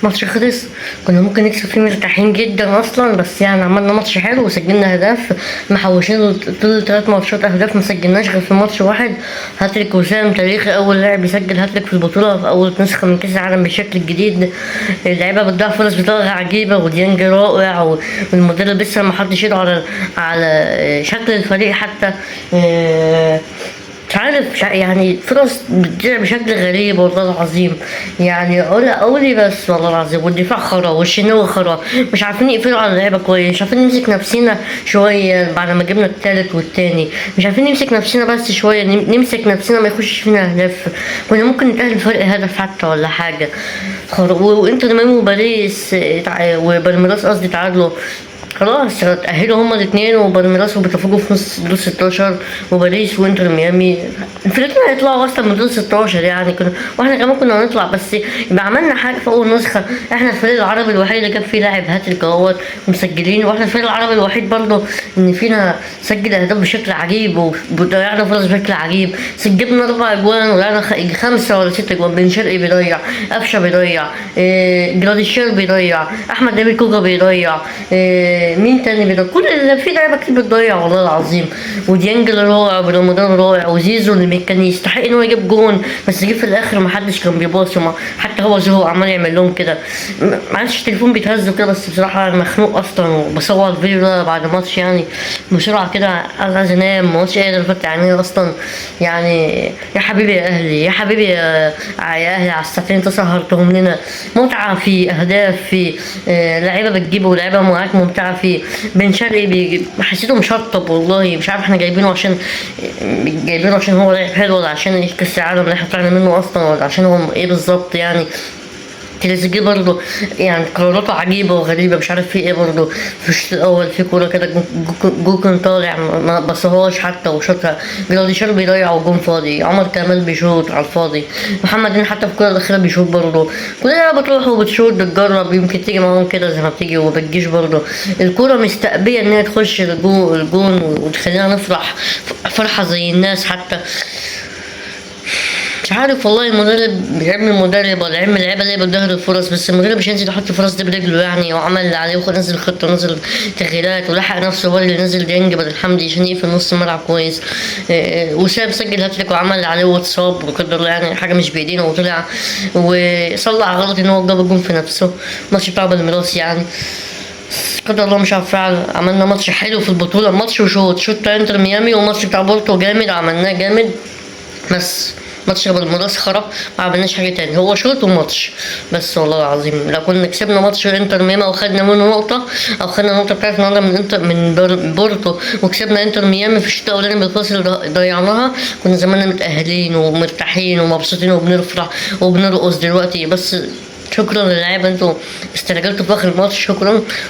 ماتش خلص كنا ممكن نكسب فيه مرتاحين جدا اصلا، بس يعني عملنا ماتش حلو وسجلنا اهداف، محوشين طول 3 ماتشات اهداف، ما سجلناش غير في ماتش واحد. هاتريك وسام تاريخي، اول لاعب يسجل هاتريك في البطوله في اول نسخه من كاس العالم بالشكل الجديد. اللعيبه بتضيع فرص بطريقه عجيبه، وديانج رائع، والمدرب لسه ما حطش ايده على شكل الفريق حتى. مش عارف، يعني فرص بتضيع بشكل غريب والله العظيم. يعني قولي بس والله العظيم، والدفاع خرا والشناوي خرا، مش عارفين يقفلوا على اللعيبه كويس، مش عارفين نمسك نفسنا شويه بعد ما جبنا التالت والتاني، مش عارفين نمسك نفسنا بس شويه، نمسك نفسنا ما يخشش فينا اهداف. كنا ممكن نتأهل بفرق هدف حتى ولا حاجه. وانتر ميامي وباريس وبالميراس قصدي تعادلوا. خلاص تأهلوا هما الاتنين، وبالميراس وبوتافوجو في نص دور 16، وباريس وانتر ميامي الفرقتين هيطلعوا اصلا من دور 16 يعني. واحنا كمان كنا هنطلع، بس يبقى عملنا حاجه في اول نسخه. احنا الفريق العربي الوحيد اللي جاب فيه لاعب هاتريك اهوت ومسجلين، واحنا الفريق العربي الوحيد برضه ان فينا سجل اهداف بشكل عجيب وضيعنا فرص بشكل عجيب. سجلنا 4 اجوان وضيعنا 5 ولا 6 اجوان. بن شرقي بيضيع، قفشه بيضيع، جراديشير بيضيع، احمد نبيل كوكا بيضيع، مين تاني بيضيع، كل اللي في لعيبه كتير بتضيع والله العظيم. وديانج رائع، ورمضان رائع، وزيزو اللي كان يستحق ان هو يجيب جون، بس جه في الاخر ما حدش كان بيباصي، حتى هو زهو عمال يعمل لهم كده. معلش التليفون بيتهز كده، بس بصراحه انا مخنوق اصلا وبصور الفيديو ده بعد ماتش يعني بسرعه كده، عايز انام، ماتش قادر افتح عيني اصلا يعني. يا حبيبي يا اهلي، يا حبيبي يا اهلي، على الساعتين انت سهرتهم لنا. متعه في اهداف، في لعيبه بتجيب ولعيبه معاك ممتعه. في بن شرقي حسيته مشطب والله، مش عارف احنا جايبينه عشان هو لعب حلو، ولا عشان كاس العالم اللي احنا طلعنا منه اصلا، ولا عشان هو ايه بالظبط يعني. تريزيجيه برضه يعني قراراته عجيبة وغريبة، مش عارف في ايه برضه. في الشوط الأول في كورة كده كان طالع ما بصهاش حتى وشوطها. جراديشار بيضيع وجون فاضي، عمر كمال بيشوط على الفاضي، محمد هاني حتى في الكورة الأخيرة بيشوط برضه. كلنا بتروح وبتشوط بتجرب، يمكن تيجي معاهم كده زي ما بتيجي وما بتجيش برضه. الكورة مستقبية إن هي تخش الجون وتخلينا نفرح فرحة زي الناس حتى. مش عارف والله، المدرب بيعمل المدرب ولا يعمل اللعيبه اللي بتظهر الفرص، بس المدرب مش هينزل يحط الفرص دي برجله يعني، وعمل اللي عليه ونزل خطه ونزل تغييرات ولحق نفسه هو اللي نزل ديانج بدل حمدي عشان يقفل نص الملعب كويس. وسام سجل هاتريك وعمل اللي عليه واتصاب وقدر الله يعني، حاجه مش بايدينا، وطلع وصلح غلط ان هو جاب الجون في نفسه. الماتش بتاع بالميراس يعني قدر الله مش عارف فعلا. عملنا ماتش حلو في البطوله، ماتش وشوط بتاع انتر ميامي، وماتش بتاع بورتو جامد عملناه جامد، بس ماتش بالميراس خرب، ما عملناش حاجه تاني، هو شوط وماتش بس. والله العظيم لو كنا كسبنا ماتش انتر ميامي وخدنا منه نقطه، او خدنا نقطه بتاعت النهارده من بورتو، وكسبنا انتر ميامي في الشوط الاولاني بالفاصل اللي ضيعناها، كنا زماننا متاهلين ومرتاحين ومبسوطين وبنفرح وبنرقص دلوقتي. بس شكرا للعيبه، انتوا استرجلتوا في اخر الماتش.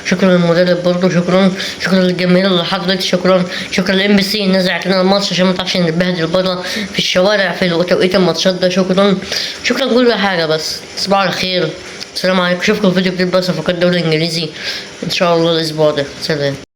شكرا للمدرب برضه، شكرا للجماهير اللي حضرت، شكرا للام بي سي نزعت لنا الماتش عشان ما تعرفش نتبهدل بره في الشوارع في توقيت الماتشات ده. شكرا كل حاجه. بس صباح على خير، السلام عليكم، اشوفكم في فيديو جديد بس في الدوري الانجليزي ان شاء الله الاسبوع ده. سلام.